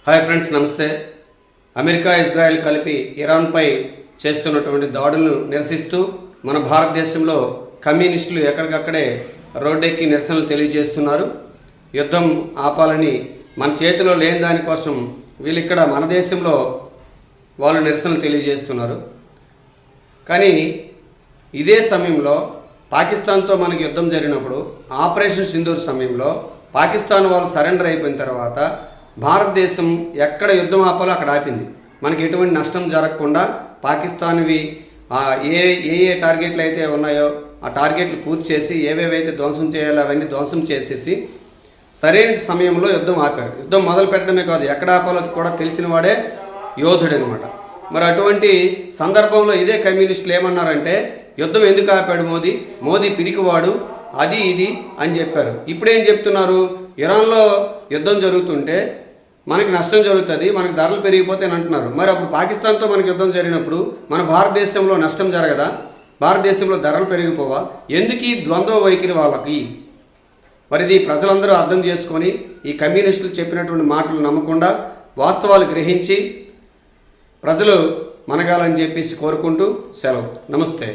Hi friends, నమస్తే. America Israel కలిపి ఇరాన్పై చేస్తున్నటువంటి దాడులను నిరసిస్తూ మన భారతదేశంలో కమ్యూనిస్టులు ఎక్కడికక్కడే రోడ్డెక్కి నిరసనలు తెలియజేస్తున్నారు. యుద్ధం ఆపాలని మన చేతిలో లేని దానికోసం వీళ్ళు ఇక్కడ మన దేశంలో వాళ్ళు నిరసనలు తెలియజేస్తున్నారు. కానీ ఇదే సమయంలో పాకిస్తాన్తో మనకి యుద్ధం జరిగినప్పుడు ఆపరేషన్ సింధూర్ సమయంలో పాకిస్తాన్ వాళ్ళు సరెండర్ అయిపోయిన తర్వాత భారతదేశం ఎక్కడ యుద్ధం ఆపాలో అక్కడ ఆపింది. మనకి ఎటువంటి నష్టం జరగకుండా పాకిస్తాన్వి ఏ ఏ టార్గెట్లు అయితే ఉన్నాయో ఆ టార్గెట్లు పూర్తి చేసి ఏవేవైతే ధ్వంసం చేయాలో అవన్నీ ధ్వంసం చేసేసి సరైన సమయంలో యుద్ధం ఆపారు. యుద్ధం మొదలు పెట్టడమే కాదు, ఎక్కడ ఆపాలో కూడా తెలిసిన వాడే యోధుడు అనమాట. మరి అటువంటి సందర్భంలో ఇదే కమ్యూనిస్టులు ఏమన్నారంటే, యుద్ధం ఎందుకు ఆపాడు మోదీ పిరికివాడు, అది ఇది అని చెప్పారు. ఇప్పుడేం చెప్తున్నారు, ఇరాన్లో యుద్ధం జరుగుతుంటే మనకి నష్టం జరుగుతుంది, మనకి ధరలు పెరిగిపోతాయని అంటున్నారు. మరి అప్పుడు పాకిస్తాన్తో మనకి యుద్ధం జరిగినప్పుడు మన భారతదేశంలో నష్టం జరగదా? భారతదేశంలో ధరలు పెరిగిపోవా? ఎందుకు ఈ ద్వంద్వ వైఖరి వాళ్ళకి? మరి ఇది ప్రజలందరూ అర్థం చేసుకొని ఈ కమ్యూనిస్టులు చెప్పినటువంటి మాటలు నమ్మకుండా వాస్తవాలు గ్రహించి ప్రజలు మనగాలని చెప్పేసి కోరుకుంటూ సెలవు. నమస్తే.